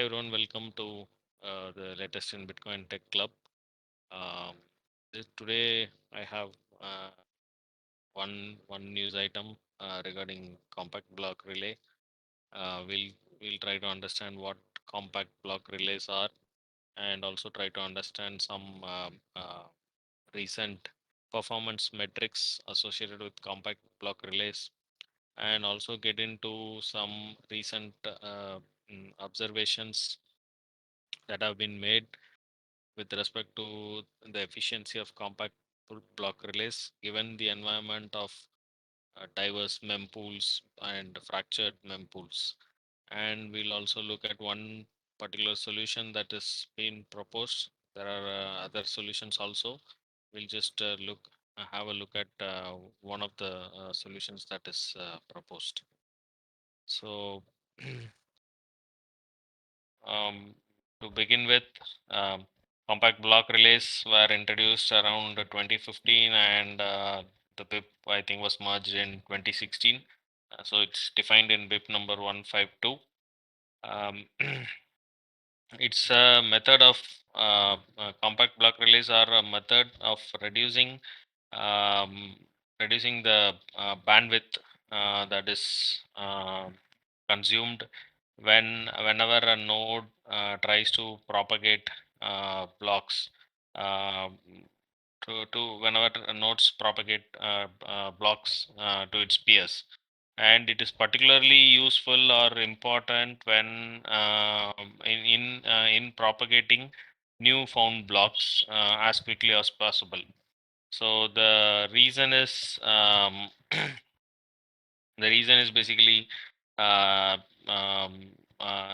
everyone, welcome to the latest in Bitcoin Tech Club. Um, Today I have uh, one news item regarding compact block relay. We'll try to understand what compact block relays are, and also try to understand some recent performance metrics associated with compact block relays, and also get into some recent observations that have been made with respect to the efficiency of compact block relays given the environment of diverse mempools and fractured mempools. And we'll also look at one particular solution that is being proposed. There are other solutions also. We'll just have a look at one of the solutions that is proposed. So Um, to begin with, um, compact block relays were introduced around 2015, and the BIP I think was merged in 2016. So it's defined in BIP number 152. Um, it's a method of compact block relays are a method of um, reducing the bandwidth that is consumed whenever a node tries to propagate blocks uh, to whenever nodes propagate blocks to its peers, and it is particularly useful or important when in propagating new found blocks as quickly as possible. So the reason is basically uh, um,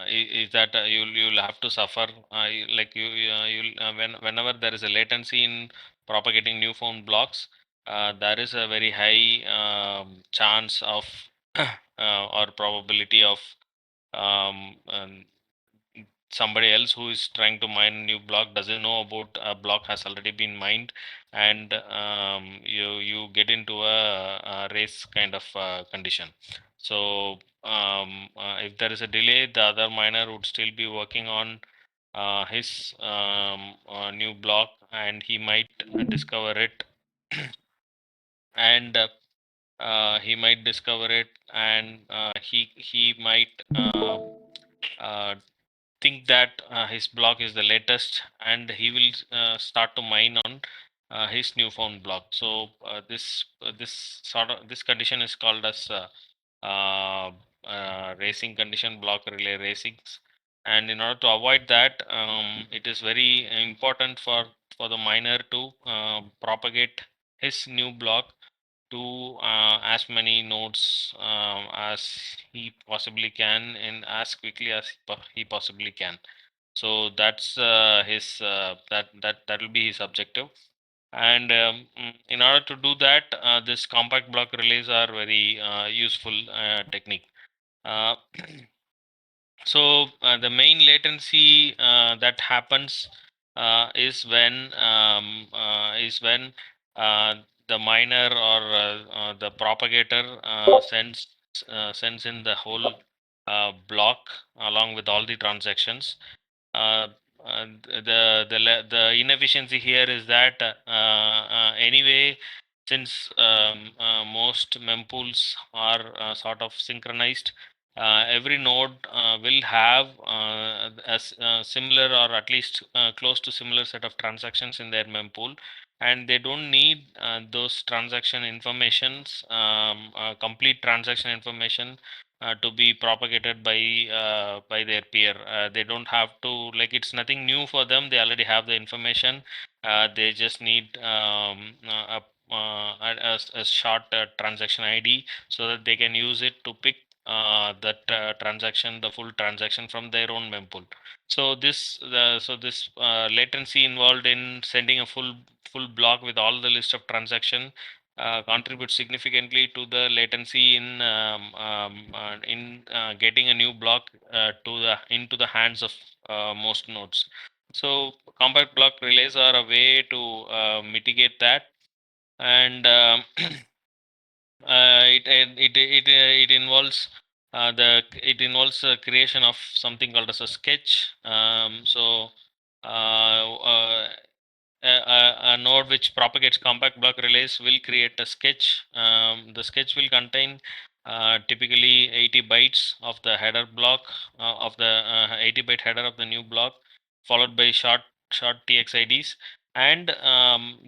is that you'll have to suffer like you'll whenever there is a latency in propagating new found blocks, there is a very high chance of or probability of somebody else who is trying to mine a new block doesn't know about a block has already been mined, and you get into a race kind of condition. So if there is a delay, the other miner would still be working on his new block, and he might discover it and he might discover it, and he might uh, think that his block is the latest, and he will start to mine on his newfound block. So this condition is called as uh, racing condition, block relay racings. And in order to avoid that, it is very important for the miner to propagate his new block to as many nodes as he possibly can and as quickly as he possibly can. So that's his that will be his objective. And in order to do that, this compact block relays are very useful technique. Uh, so the main latency that happens is when uh, the miner or the propagator sends in the whole block along with all the transactions. uh, the inefficiency here is that anyway, since most mempools are sort of synchronized, every node will have a similar or at least close to similar set of transactions in their mempool, and they don't need those transaction informations, complete transaction information to be propagated by their peer. They don't have to, like, it's nothing new for them. They already have the information. They just need a short transaction ID so that they can use it to pick that transaction, the full transaction from their own mempool. So this latency involved in sending a full block with all the list of transaction contributes significantly to the latency in getting a new block to the into the hands of most nodes. So compact block relays are a way to mitigate that, and it involves it involves creation of something called as a sketch. A node which propagates compact block relays will create a sketch. The sketch will contain typically 80 bytes of the header block of the 80-byte header of the new block, followed by short TXIDs, and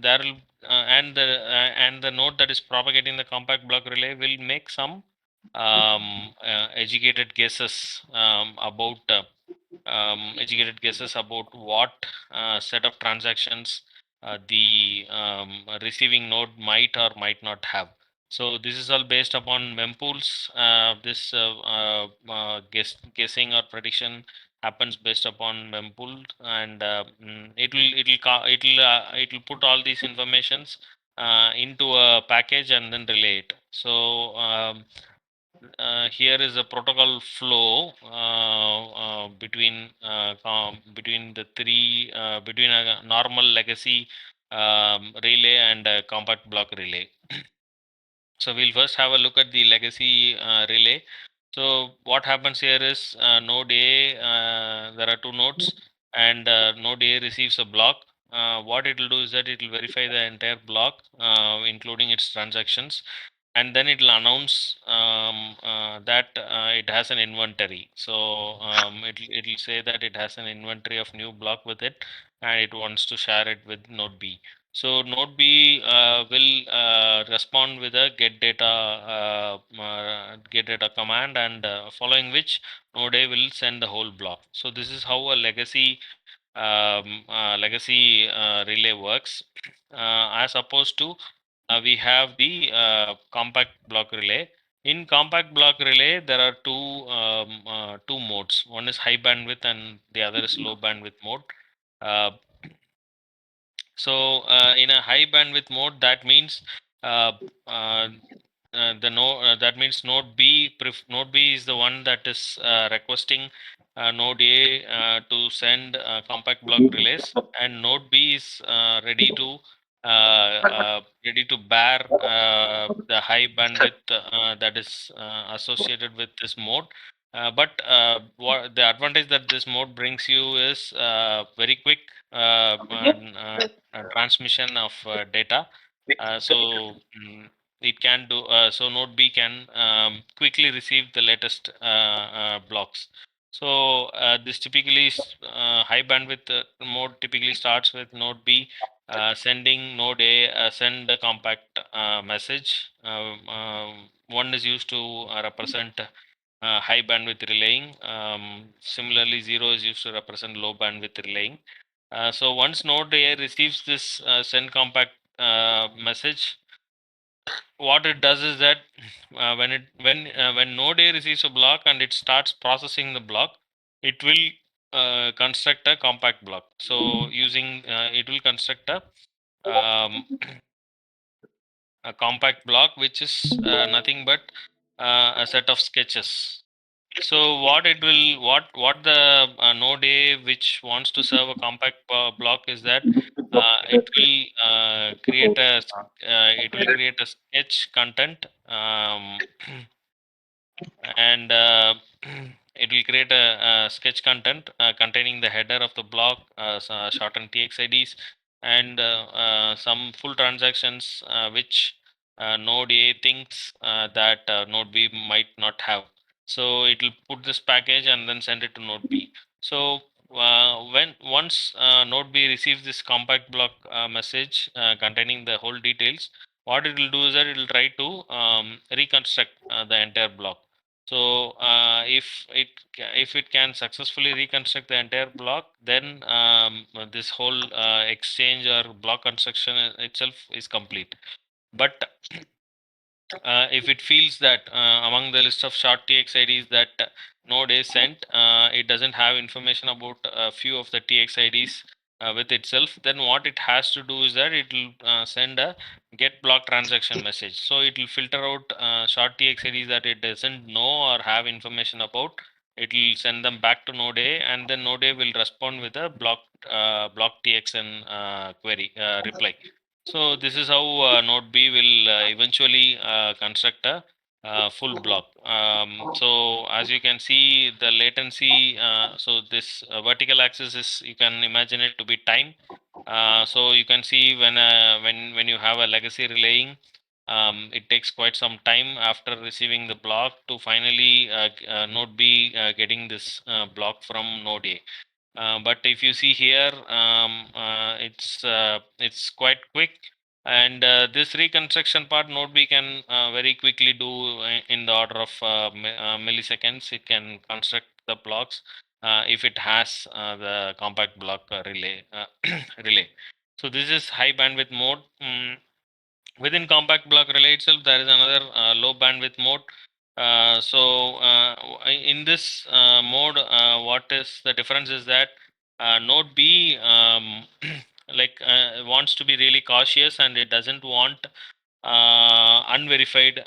there will and the node that is propagating the compact block relay will make some educated guesses about educated guesses about what set of transactions the receiving node might or might not have. So this is all based upon mempools. This guessing or prediction happens based upon mempool, and it will put all these informations into a package and then relay it. So here is a protocol flow between the three between a normal legacy relay and a compact block relay. So we'll first have a look at the legacy relay. So what happens here is node A, there are two nodes, and node A receives a block. What it will do is that it will verify the entire block, including its transactions, and then it will announce that it has an inventory. So it will say that it has an inventory of new block with it, and it wants to share it with node B. So node B will respond with a get data command, and following which node A will send the whole block. So this is how a legacy relay works, as opposed to we have the compact block relay. In compact block relay, there are two modes. One is high bandwidth, and the other is low bandwidth mode. Uh, in a high bandwidth mode, that means uh, uh, that means node B is the one that is requesting node A to send compact block relays, and node B is ready to bear the high bandwidth that is associated with this mode. But what the advantage that this mode brings you is very quick transmission of data. It can do so. Node B can quickly receive the latest blocks. So this typically high bandwidth mode typically starts with node B sending node A send a compact message. One is used to represent high bandwidth relaying. Similarly, 0 is used to represent low bandwidth relaying. So once node A receives this send compact message, what it does is that when node A receives a block and it starts processing the block, it will construct a compact block. So using it will construct a compact block, which is nothing but a set of sketches. So what the node A which wants to serve a compact block is that it will create a sketch content, and it will create a sketch content containing the header of the block, shortened TXIDs, and some full transactions which node A thinks that node B might not have. So it will put this package and then send it to node B. So when once node B receives this compact block message containing the whole details, what it will do is that it will try to reconstruct the entire block. So if it can successfully reconstruct the entire block, then this whole exchange or block construction itself is complete. But if it feels that among the list of short TXIDs that node is sent, it doesn't have information about a few of the TXIDs with itself, then what it has to do is that it will send a get block transaction message. So it will filter out short TXIDs that it doesn't know or have information about. It will send them back to node A, and then node A will respond with a block TXN query reply. So this is how node B will eventually construct a full block. So as you can see, the latency, so this vertical axis is, you can imagine it to be time. So you can see when you have a legacy relaying, it takes quite some time after receiving the block to finally node B getting this block from node A. But if you see here, it's quite quick, and this reconstruction part node B can very quickly do in the order of milliseconds. It can construct the blocks if it has the compact block relay. So this is high bandwidth mode. Within compact block relay itself, there is another low bandwidth mode. In this mode, what is the difference is that node B wants to be really cautious, and it doesn't want unverified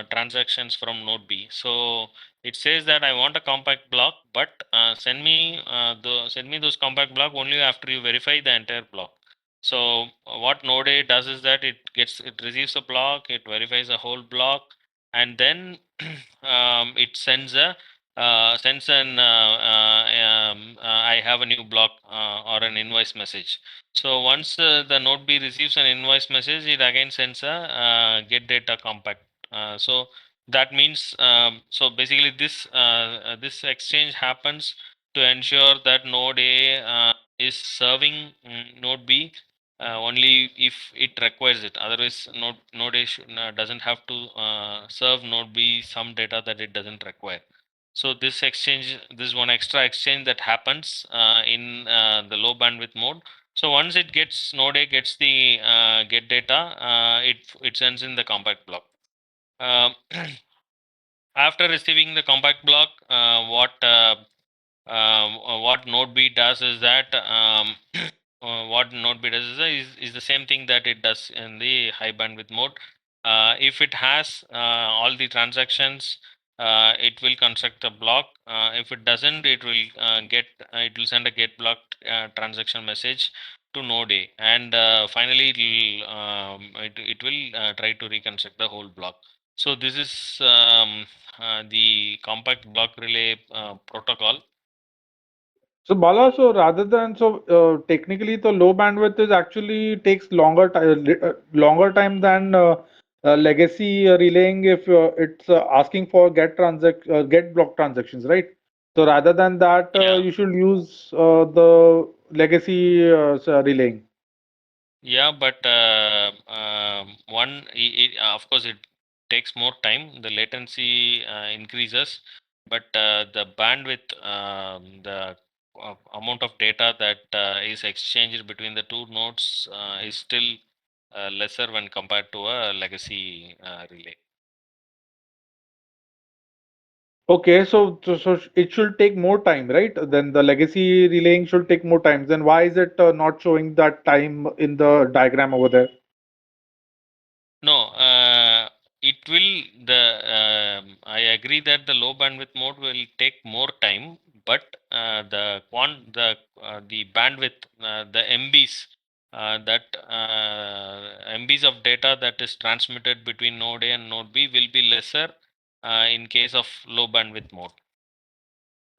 transactions from node B. So it says that I want a compact block, but send me those compact block only after you verify the entire block. So what node A does is that it receives a block, it verifies a whole block, and then it sends an I have a new block or an invoice message. So once the node B receives an invoice message, it again sends a get data compact. So that means, so basically this exchange happens to ensure that node A is serving node B only if it requires it. Otherwise, node A doesn't have to serve node B some data that it doesn't require. So this exchange, this one extra exchange that happens in the low bandwidth mode. So once it gets, node A gets the get data, it sends in the compact block. Um, After receiving the compact block, what node B does is that what node B does is the same thing that it does in the high bandwidth mode. If it has all the transactions, it will construct a block. If it doesn't, it will send a get blocked transaction message to node A, and finally it will try to reconstruct the whole block. So this is the compact block relay protocol. So Bala, so rather than technically the low bandwidth is actually takes longer time than legacy relaying if it's asking for get block transactions, right? So rather than that, Yeah, you should use the legacy relaying. yeah, but of course, it takes more time. The latency increases, but the bandwidth, amount of data that is exchanged between the two nodes is still lesser when compared to a legacy relay. Okay, so it should take more time, right? Then the legacy relaying should take more time. Then why is it not showing that time in the diagram over there? No, it will. I agree that the low bandwidth mode will take more time, but the bandwidth, the MBs, MBs of data that is transmitted between node A and node B will be lesser in case of low bandwidth mode.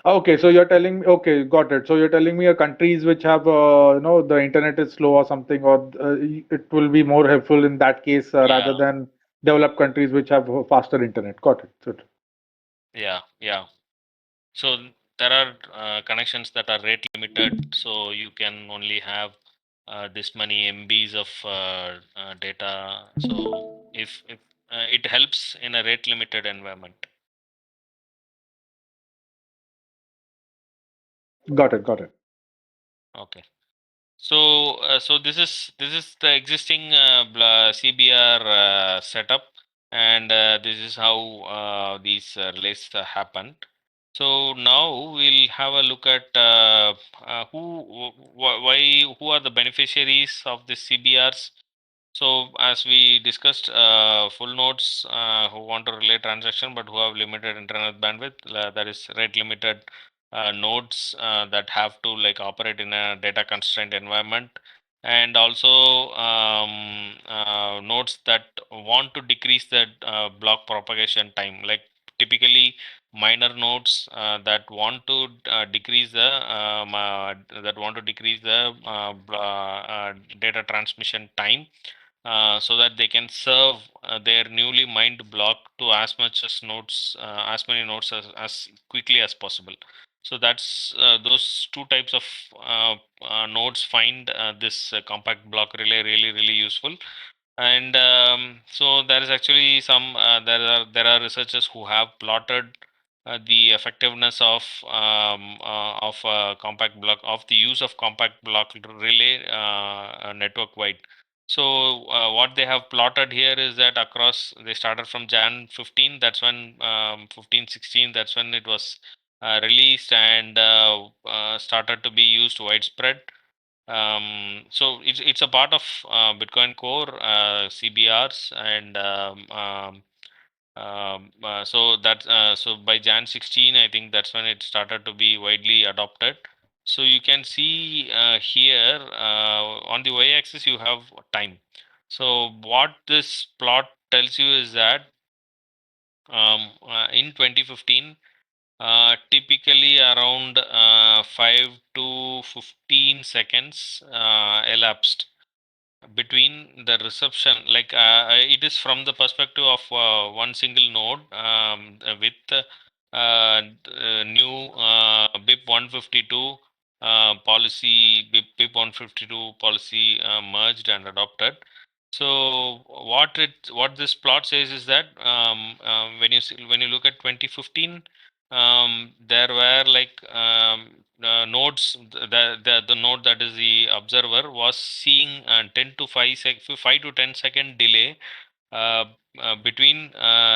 Okay, so you're telling me, okay, got it. So you're telling me countries which have, the internet is slow or something, or it will be more helpful in that case rather Yeah, than developed countries which have faster internet. Got it. yeah. So there are connections that are rate limited, so you can only have this many MBs of data. So if it helps in a rate limited environment. Got it. Got it. Okay. So this is the existing CBR setup, and this is how these relays happen. So now we'll have a look at who are the beneficiaries of the CBRs. So as we discussed, full nodes who want to relay transaction but who have limited internet bandwidth, that is rate limited nodes that have to like operate in a data constrained environment. and also nodes that want to decrease the block propagation time, like typically minor nodes that want to decrease the data transmission time, so that they can serve their newly mined block to as many nodes as quickly as possible. So that's those two types of nodes find this compact block relay really useful. And so there is actually there are researchers who have plotted the effectiveness of compact block of the use of compact block relay network wide. So what they have plotted here is that across, they started from Jan 15, that's when 15 16, that's when it was released and started to be used widespread. So it's a part of Bitcoin Core CBRs, and so by Jan 16, I think that's when it started to be widely adopted. So you can see here on the y-axis you have time. So what this plot tells you is that in 2015, typically around 5 to 15 seconds elapsed between the reception, like it is from the perspective of one single node with new BIP 152 BIP 152 policy merged and adopted. So what this plot says is that when you look at 2015, there were like nodes. The node that is the observer was seeing 10 to 5 to 10 second delay uh, between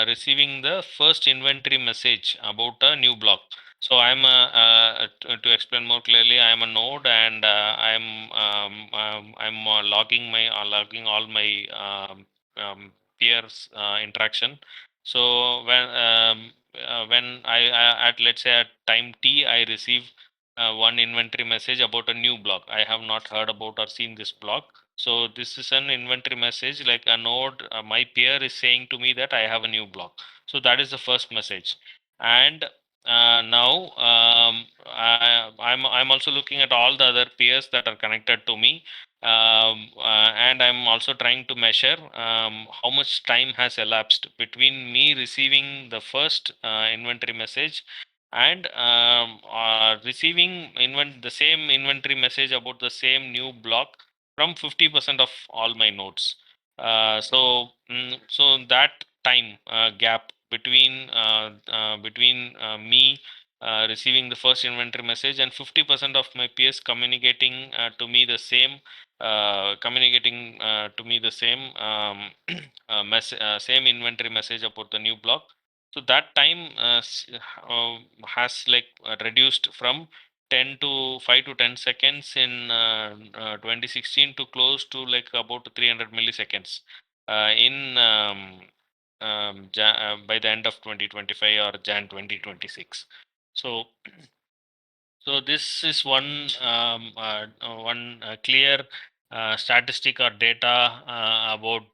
receiving the first inventory message about a new block. So to explain more clearly, I am a node, and I'm logging all my peers interaction. So when at, let's say, at time t, I receive one inventory message about a new block. I have not heard about or seen this block. So this is an inventory message, like a node, my peer is saying to me that I have a new block. So that is the first message. And now I'm also looking at all the other peers that are connected to me, and I'm also trying to measure how much time has elapsed between me receiving the first inventory message and receiving the same inventory message about the same new block from 50% of all my nodes. So that time gap between me receiving the first inventory message and 50% of my peers communicating to me the same same inventory message about the new block. So that time has like reduced from 10 to 5 to 10 seconds in 2016 to close to like about 300 milliseconds in by the end of 2025 or Jan 2026. So this is one clear statistic or data about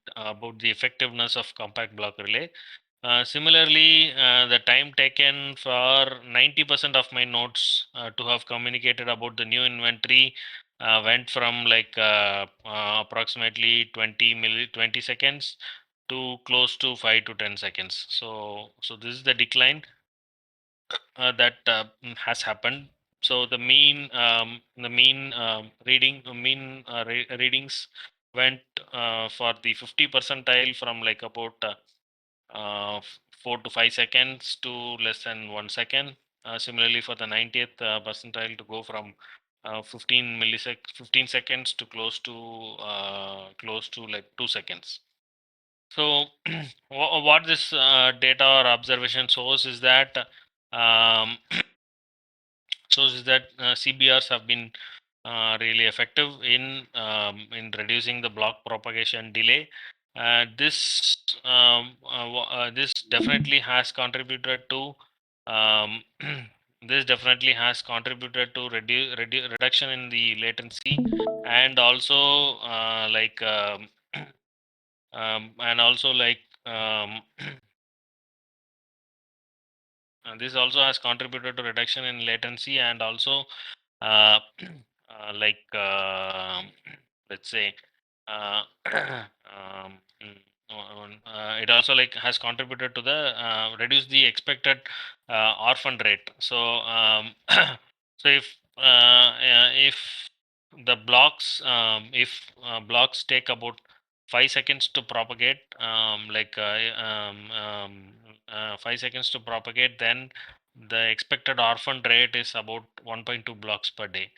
the effectiveness of compact block relay. Similarly, the time taken for 90% of my nodes to have communicated about the new inventory went from like approximately 20 seconds to close to 5 to 10 seconds. So this is the decline that has happened. So the readings went for the 50 percentile from like about 4 to 5 seconds to less than 1 second. Similarly, for the 90th percentile to go from 15 seconds to close to like 2 seconds. So what this data or observation um, shows is that CBRs have been really effective in reducing the block propagation delay. This definitely has contributed to um, this definitely has contributed to reduction in the latency, and also and also this also has contributed to reduction in latency, and also uh, like let's say uh, it also like has contributed to the reduce the expected orphan rate. So so if the blocks blocks take about 5 seconds to propagate, 5 seconds to propagate, then the expected orphan rate is about 1.2 blocks per day.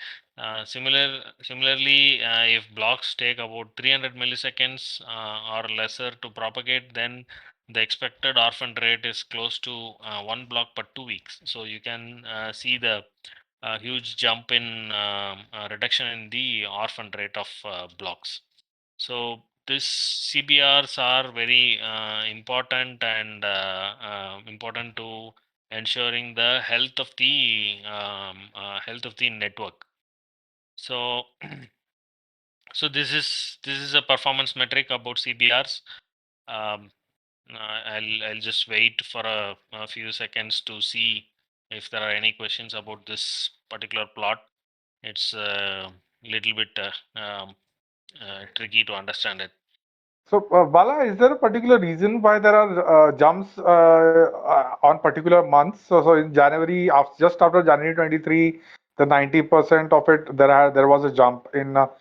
Similarly, if blocks take about 300 milliseconds or lesser to propagate, then the expected orphan rate is close to 1 block per 2 weeks. So you can see the huge jump in reduction in the orphan rate of blocks. So this CBRs are very important, and important to ensuring the health of the network. So so this is a performance metric about CBRs. Um, I'll just wait for a few seconds to see if there are any questions about this particular plot. It's a little bit tricky to understand it. So, Bala, is there a particular reason why there are jumps on particular months? So in January, just after January 23, the 90% of it, there was a jump. In after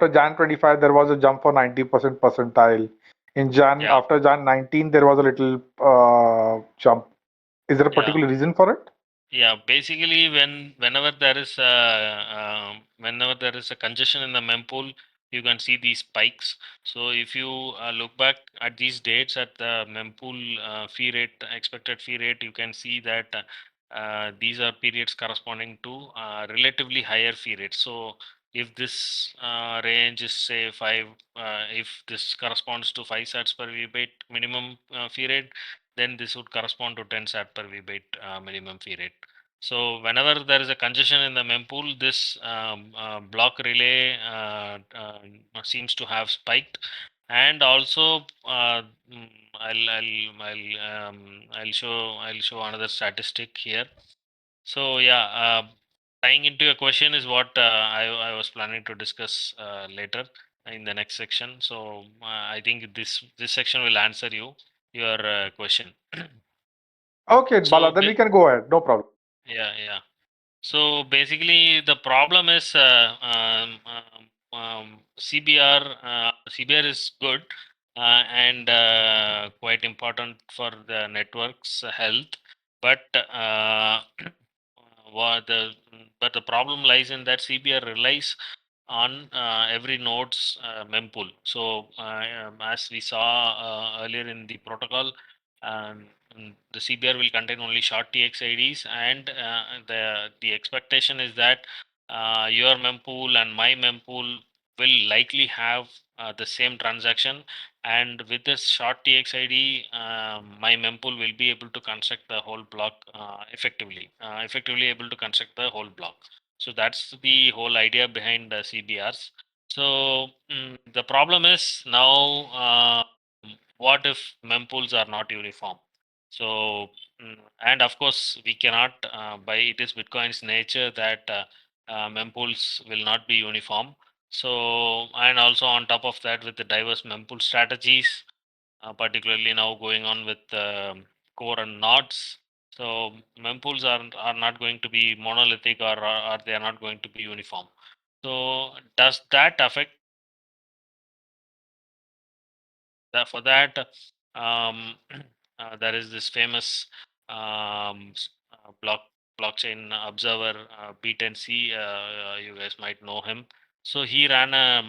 Jan 25, there was a jump for 90% percentile. Yeah. After Jan 19, there was a little jump. Is there a Yeah. particular reason for it? Yeah, basically, whenever there is a congestion in the mempool, you can see these spikes. So if you look back at these dates at the mempool fee rate, expected fee rate, you can see that these are periods corresponding to relatively higher fee rates. So if this range is say if this corresponds to 5 sats per VBIT minimum fee rate, then this would correspond to 10 sat per VBIT minimum fee rate. So whenever there is a congestion in the mempool, this block relay seems to have spiked, and also I'll show another statistic here. So yeah, tying into your question is what I was planning to discuss later in the next section. So I think this section will answer your question. Okay, So Bala, then we can go ahead. No problem. yeah, yeah. So basically, the problem is CBR is good and quite important for the network's health, but what the but the problem lies in that CBR relies on every node's mempool. So as we saw earlier in the protocol, um, the CBR will contain only short TXIDs, and the expectation is that your mempool and my mempool will likely have the same transaction, and with this short TXID, my mempool will be able to construct the whole block effectively able to construct the whole block. So that's the whole idea behind the CBRs. So the problem is now, what if mempools are not uniform? So and of course we cannot, by it is Bitcoin's nature that mempools will not be uniform. So and also on top of that, with the diverse mempool strategies, particularly now going on with core and nodes. So mempools are not going to be monolithic, or they are not going to be uniform. So does that affect that? For that, um, there is this famous blockchain observer, B10C. You guys might know him. So he ran a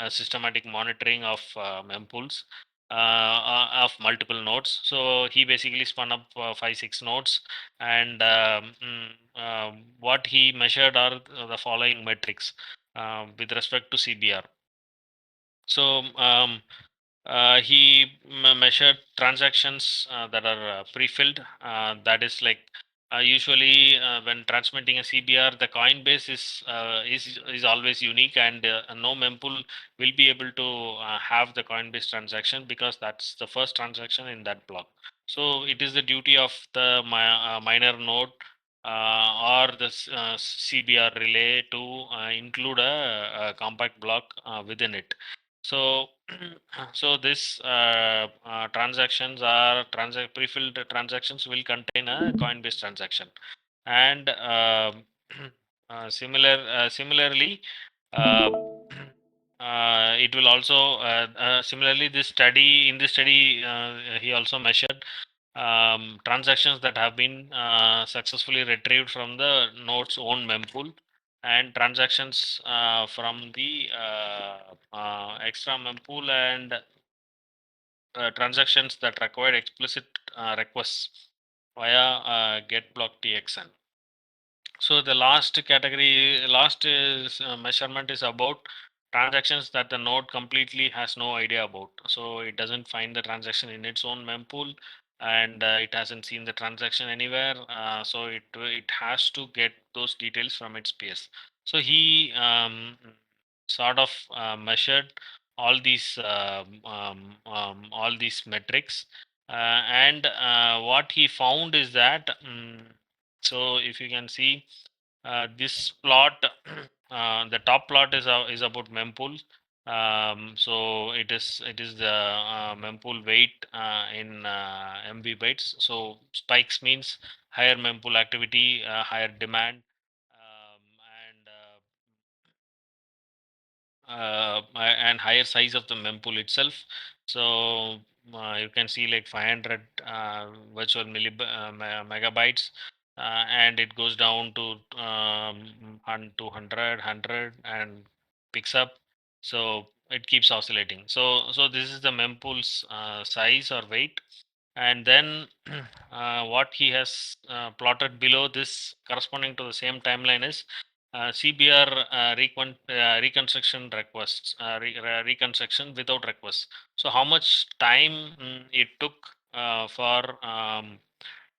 systematic monitoring of mempools of multiple nodes. So he basically spun up 5 6 nodes, and what he measured are the following metrics with respect to CBR. So He measured transactions that are pre-filled. That is like usually when transmitting a CBR, the coin base is always unique, and no mempool will be able to have the coin base transaction because that's the first transaction in that block. So it is the duty of the miner node or the CBR relay to include a compact block within it. So so this transactions are pre-filled transactions will contain a Coinbase transaction, and similarly, uh, it will also similarly this study in this study he also measured transactions that have been successfully retrieved from the node's own mempool and transactions from the extra mempool and transactions that require explicit requests via get block txn. So the last category, last is measurement is about transactions that the node completely has no idea about. So it doesn't find the transaction in its own mempool, and it hasn't seen the transaction anywhere. So it has to get those details from its PS. So he sort of measured all these metrics, and what he found is that. So if you can see this plot, the top plot is about mempool. So it is the mempool weight in MB bytes. So spikes means higher mempool activity, higher demand, and and higher size of the mempool itself. So you can see like 500 virtual megabytes, and it goes down to 200, and picks up. So it keeps oscillating. So this is the mempool's size or weight, and then what he has plotted below this corresponding to the same timeline is CBR reconstruction requests, reconstruction without requests. So how much time it took for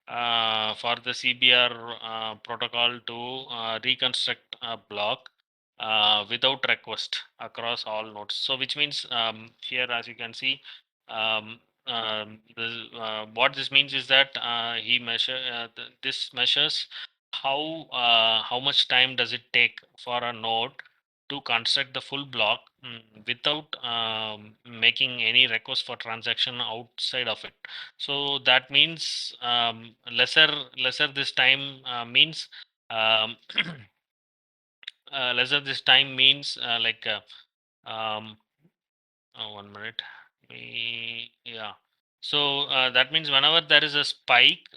the CBR protocol to reconstruct a block without request across all nodes. So which means here, as you can see, what this means is that this measures how much time does it take for a node to construct the full block without making any request for transaction outside of it. So that means lesser this time means um, lesser this time means um, 1 minute. Yeah. So that means whenever there is a spike,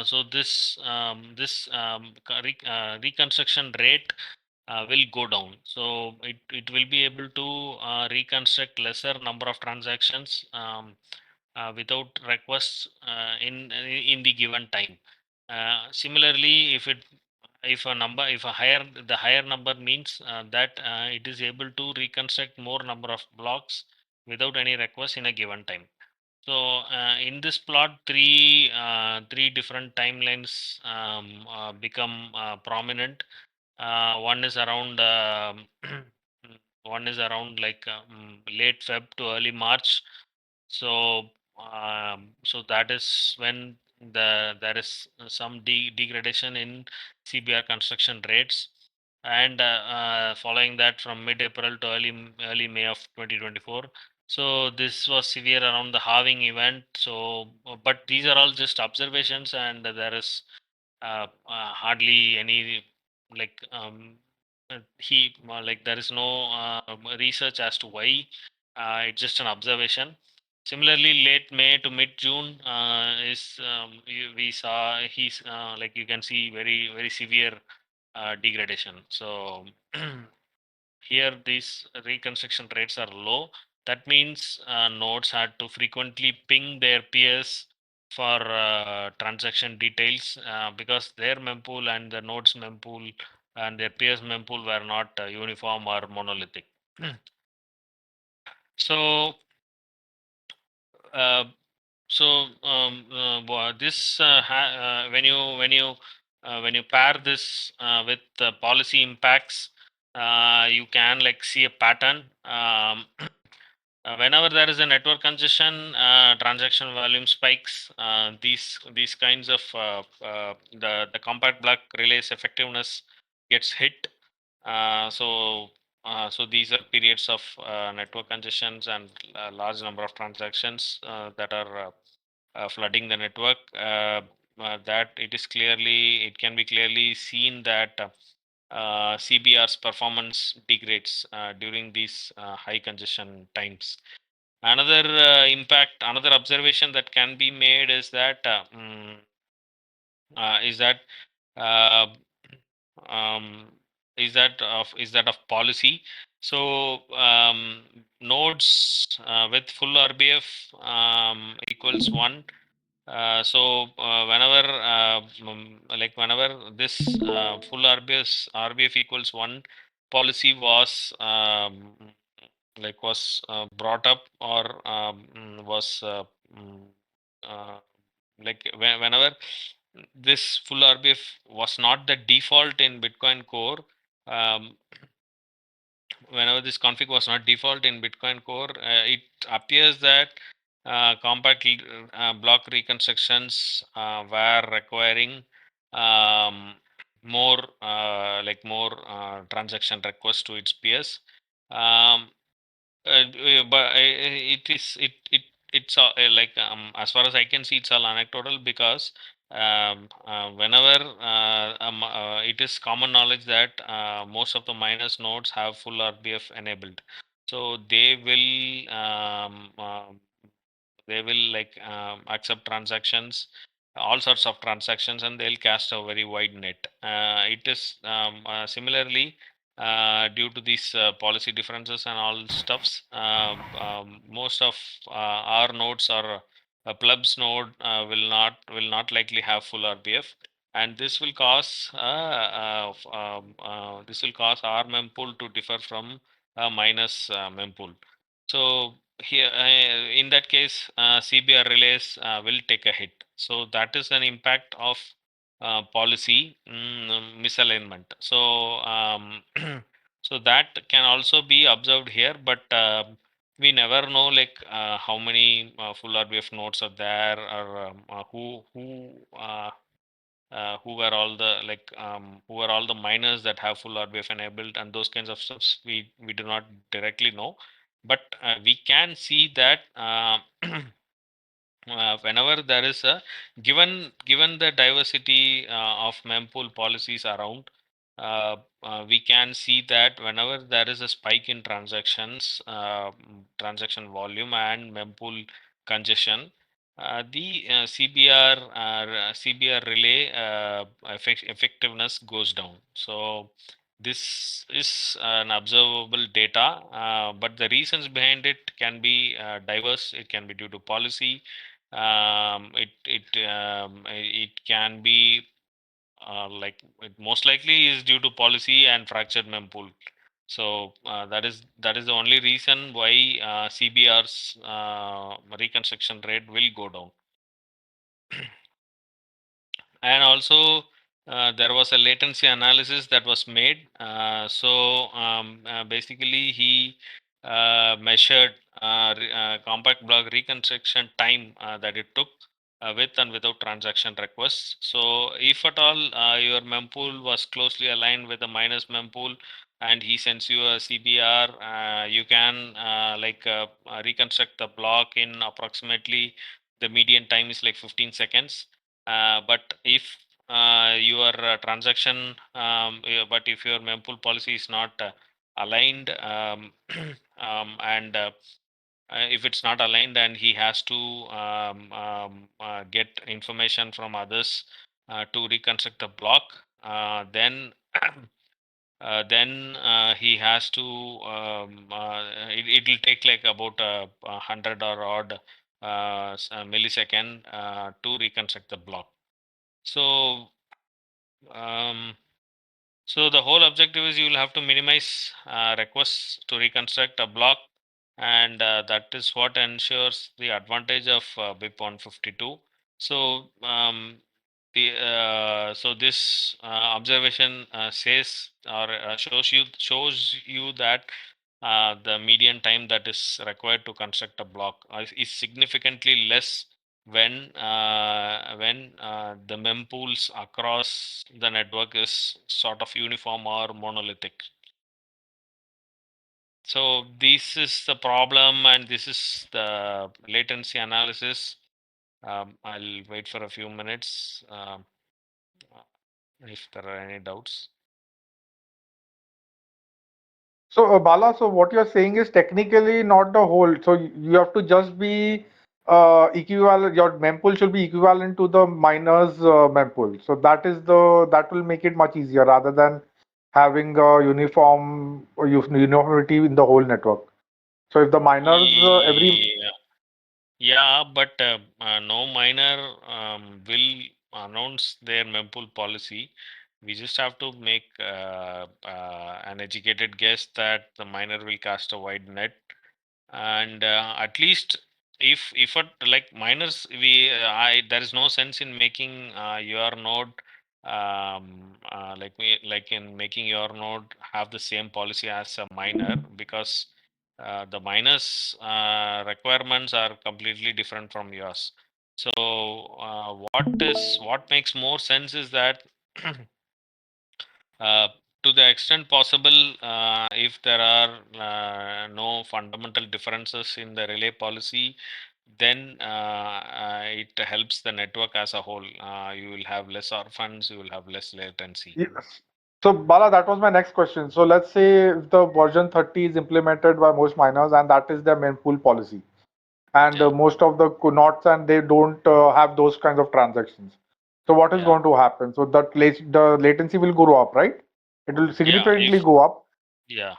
so this reconstruction rate will go down. So it will be able to reconstruct lesser number of transactions without requests in the given time. Similarly, if a higher the higher number means that it is able to reconstruct more number of blocks without any request in a given time. So in this plot, three different timelines become prominent. One is around one is around like late Feb to early March. So so that is when there is some degradation in CBR construction rates, and following that from mid-April to early May of 2024. So this was severe around the halving event. So, but these are all just observations, and there is hardly any like like there is no research as to why. It's just an observation. Similarly, late May to mid June we saw he's like you can see very severe degradation. So here these reconstruction rates are low. That means nodes had to frequently ping their peers for transaction details because their mempool and the nodes mempool and their peers mempool were not uniform or monolithic. So Uh, so this when you pair this with policy impacts, you can like see a pattern. Whenever there is a network congestion, transaction volume spikes. These kinds of the compact block relays effectiveness gets hit. So these are periods of network congestions and a large number of transactions that are flooding the network. That it can be clearly seen that CBR's performance degrades during these high congestion times. Another observation that can be made is that uh, um, is that of policy. So nodes with full RBF equals 1. Whenever this full RBF equals 1, policy was brought up, or was mm, uh, whenever this full RBF was not the default in Bitcoin Core. um, Whenever this config was not default in Bitcoin Core, it appears that compact block reconstructions were requiring um, more transaction requests to its peers. Um, but it's as far as I can see, it's all anecdotal, because whenever it is common knowledge that most of the miners nodes have full RBF enabled, so they will accept transactions, all sorts of transactions, and they'll cast a very wide net. It is similarly due to these policy differences and all stuffs. Most of our nodes, or plebs node, will not likely have full RBF, and this will cause our mempool to differ from minus mempool. So here, in that case, CBR relays will take a hit. So that is an impact of policy misalignment. So that can also be observed here, but we never know how many full RBF nodes are there, or who were all the who were all the miners that have full RBF enabled, and those kinds of stuffs we do not directly know, but we can see that whenever there is a given the diversity of mempool policies around, we can see that whenever there is a spike in transaction volume and mempool congestion, the CBR relay effectiveness goes down. So this is an observable data, but the reasons behind it can be diverse. It can be due to policy. It can be it most likely is due to policy and fractured mempool. So that is the only reason why CBR's reconstruction rate will go down. And also there was a latency analysis that was made. Basically he measured compact block reconstruction time that it took with and without transaction requests. So if at all your mempool was closely aligned with the minus mempool, and he sends you a CBR, you can reconstruct the block in approximately, the median time is like 15 seconds. But if your transaction but if your mempool policy is not aligned, and if it's not aligned, and he has to get information from others to reconstruct the block, then he has to it will take like about 100 or odd millisecond to reconstruct the block. So um, so the whole objective is you will have to minimize requests to reconstruct a block, and that is what ensures the advantage of BIP 152. So so this observation says or shows you that the median time that is required to construct a block is significantly less when the mempools across the network is sort of uniform or monolithic. So this is the problem, and this is the latency analysis. I'll wait for a few minutes if there are any doubts. So, Bala, so what you're saying is technically not the whole. So you have to just be equivalent. Your mempool should be equivalent to the miner's mempool. So that will make it much easier rather than having a uniformity in the whole network. So if the miners every Yeah, yeah, but no miner will announce their mempool policy. We just have to make an educated guess that the miner will cast a wide net, and at least if at like miners we I there is no sense in making your node like in making your node have the same policy as a miner, because the miners requirements are completely different from yours. So what makes more sense is that Uh, to the extent possible, if there are no fundamental differences in the relay policy, then it helps the network as a whole. You will have less orphans, you will have less latency. Yes. So, Bala, that was my next question. So, let's say if the version 30 is implemented by most miners and that is their mempool policy, and Yeah, most of the knots and they don't have those kinds of transactions. So, what is yeah, going to happen? So, the latency will go up, right? It will yeah. significantly go up. Yeah,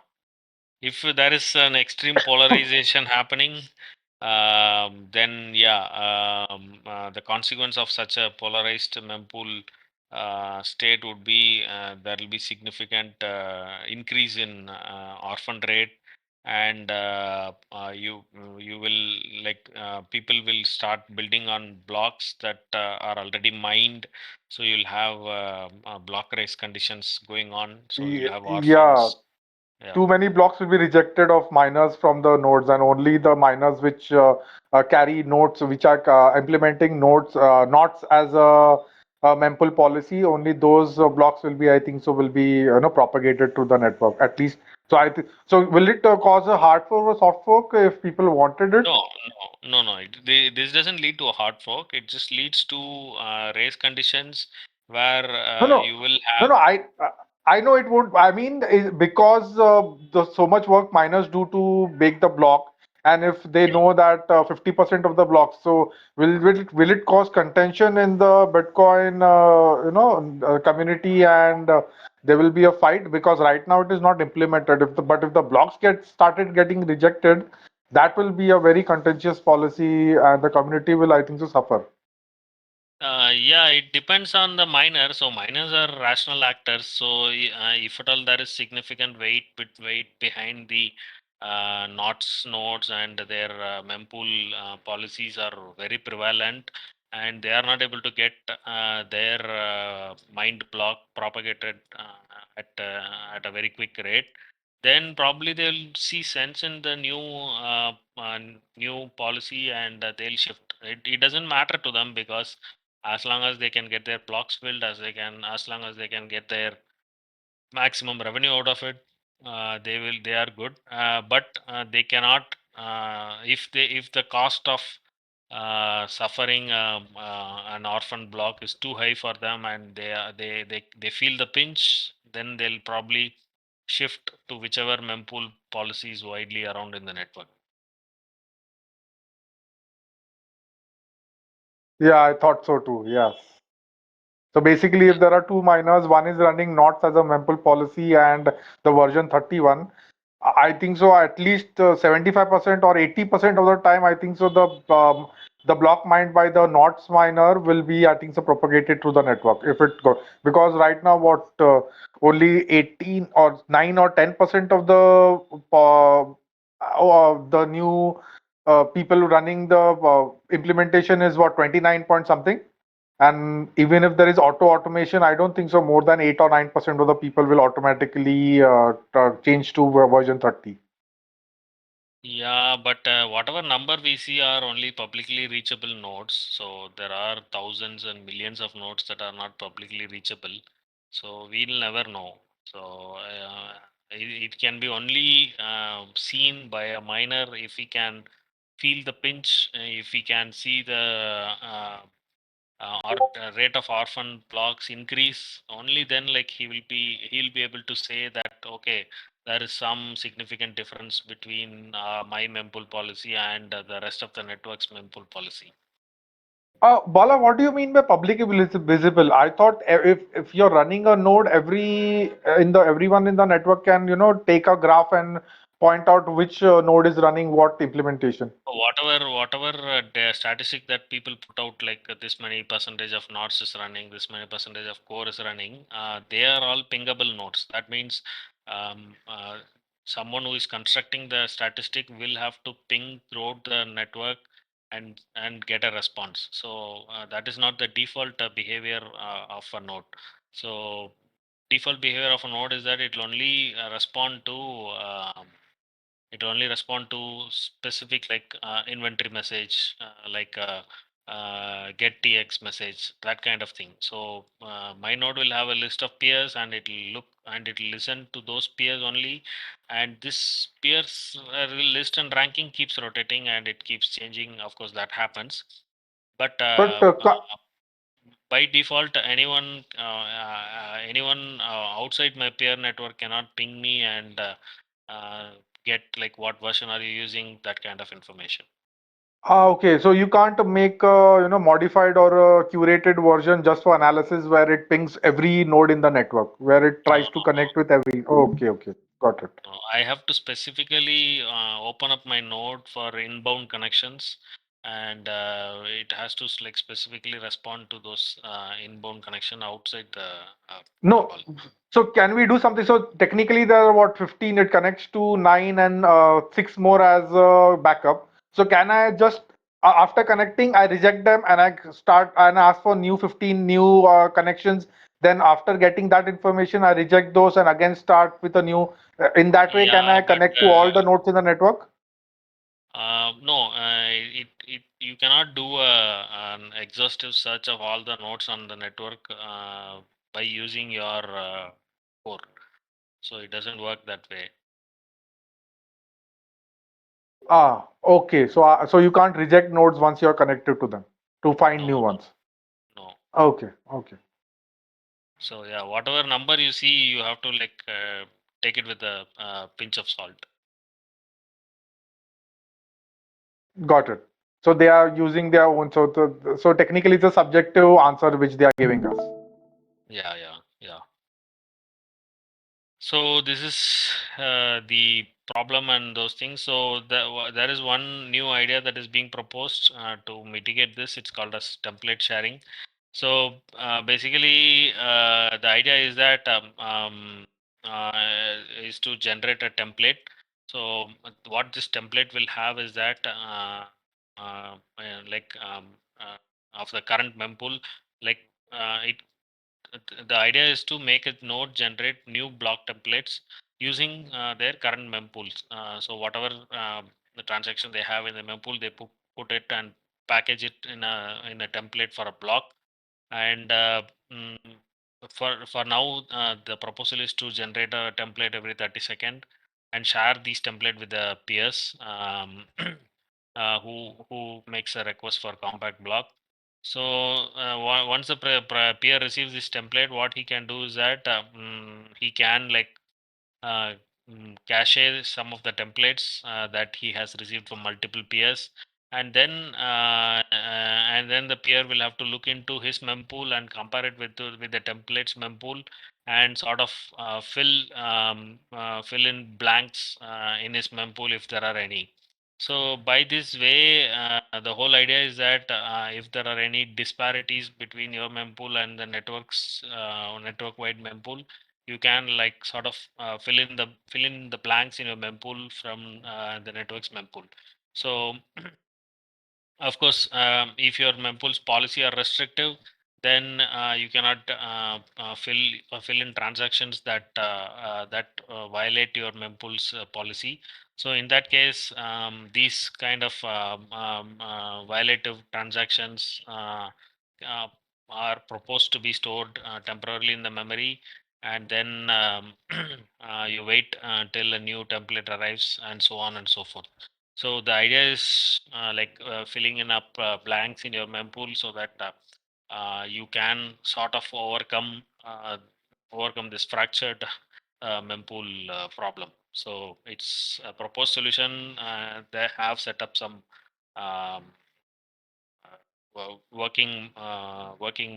if there is an extreme polarization happening, then yeah, the consequence of such a polarized mempool state would be there will be significant increase in orphan rate, and you will people will start building on blocks that are already mined, so you'll have block race conditions going on, so you'll have Yeah, orphans. Yeah. too many blocks will be rejected of miners from the nodes, and only the miners which carry nodes, which are implementing nodes, knots as a mempool policy, only those blocks will be, I think, so will be propagated to the network at least. So so. Will it cause a hard fork or soft fork if people wanted it? No, no. This doesn't lead to a hard fork. It just leads to race conditions where No, no, you will no, have. no. I know it would. I mean, because the so much work miners do to bake the block, and if they Yeah. know that 50% of the blocks, so will it cause contention in the Bitcoin community, and there will be a fight because right now it is not implemented. If the blocks get started getting rejected, that will be a very contentious policy, and the community will, I think, so suffer. Yeah, it depends on the miner. So miners are rational actors. So if at all there is significant weight behind the knots nodes, and their mempool policies are very prevalent, and they are not able to get their mined block propagated at a very quick rate, then probably they'll see sense in the new policy, and they'll shift. It doesn't matter to them, because as long as they can get their blocks filled, as long as they can get their maximum revenue out of it, they are good, but they cannot if the cost of suffering an orphan block is too high for them, and they feel the pinch, then they'll probably shift to whichever mempool policy is widely around in the network. Yeah, I thought so too. Yes. So basically, if there are two miners, one is running NOTs as a mempool policy and the version 31, I think so at least 75% or 80% of the time, I think so the block mined by the NOTs miner will be, I think so, propagated through the network if it go because right now what only 18 or 9 or 10% of the The new people running the implementation is what, 29 point something. And even if there is automation, I don't think so. More than 8 or 9% of the people will automatically change to version 30. Yeah, but whatever number we see are only publicly reachable nodes. So there are thousands and millions of nodes that are not publicly reachable. So we'll never know. So it can be only seen by a miner if he can feel the pinch, if he can see the or rate of orphan blocks increase. Only then, like he'll be able to say that okay, there is some significant difference between my mempool policy and the rest of the network's mempool policy. Bala, what do you mean by publicly visible? I thought if you're running a node, everyone in the network can take a graph and point out which node is running what implementation. Whatever the statistic that people put out, like this many percentage of nodes is running, this many percentage of core is running, they are all pingable nodes. That means um, uh, someone who is constructing the statistic will have to ping throughout the network and get a response. So that is not the default behavior of a node. So default behavior of a node is that it will only respond to it will only respond to specific, like inventory message, like get tx message, that kind of thing. So my node will have a list of peers, and it will look and it will listen to those peers only, and this peers list and ranking keeps rotating and it keeps changing. Of course that happens, but But by default anyone outside my peer network cannot ping me and get like what version are you using, that kind of information. okay, so you can't make modified or a curated version just for analysis where it pings every node in the network, where it No, tries to no, connect with every. Okay, okay, got it. no. I have to specifically open up my node for inbound connections, and it has to like specifically respond to those inbound connection outside the No, protocol. so can we do something? So technically there are what, 15, it connects to 9 and 6 more as a backup. So can I just after connecting I reject them and I start and ask for new 15 new connections. Then after getting that information I reject those and again start with a new. In that way can Yeah, I but connect to all the nodes in the network? no, it you cannot do an exhaustive search of all the nodes on the network by using your core. So it doesn't work that way. Okay. So you can't reject nodes once you're connected to them to find No, new no, ones. no. Okay, okay. So yeah, whatever number you see, you have to like take it with a pinch of salt. Got it. So they are using their own. So technically, it's a subjective answer which they are giving us. Yeah, yeah, yeah. So this is the problem and those things. So there is one new idea that is being proposed to mitigate this. It's called as template sharing. So basically, the idea is that is to generate a template. So what this template will have is that like of the current mempool, like it the idea is to make a node generate new block templates using their current mempools. So whatever the transaction they have in the mempool, they put it and package it in a template for a block. And mm, for now, the proposal is to generate a template every 30 seconds and share these template with the peers who makes a request for compact block. So once the peer receives this template, what he can do is that he can like uh, cache some of the templates that he has received from multiple peers, and then the peer will have to look into his mempool and compare it with the templates mempool, and sort of fill in blanks in his mempool if there are any. So by this way, the whole idea is that if there are any disparities between your mempool and the network-wide mempool, you can like sort of fill in the blanks in your mempool from the network's mempool. So of course, if your mempools policy are restrictive, then you cannot fill in transactions that violate your mempools policy. So in that case, these kind of violative transactions uh, are proposed to be stored temporarily in the memory, and then you wait till a new template arrives, and so on and so forth. So the idea is filling in up blanks in your mempool so that you can sort of overcome this fractured mempool problem. So it's a proposed solution. They have set up some um, working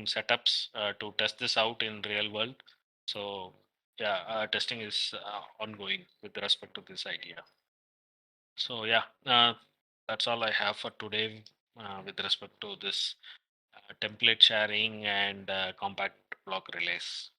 setups to test this out in real world. So yeah, testing is ongoing with respect to this idea. So yeah, that's all I have for today with respect to this template sharing and compact block relays.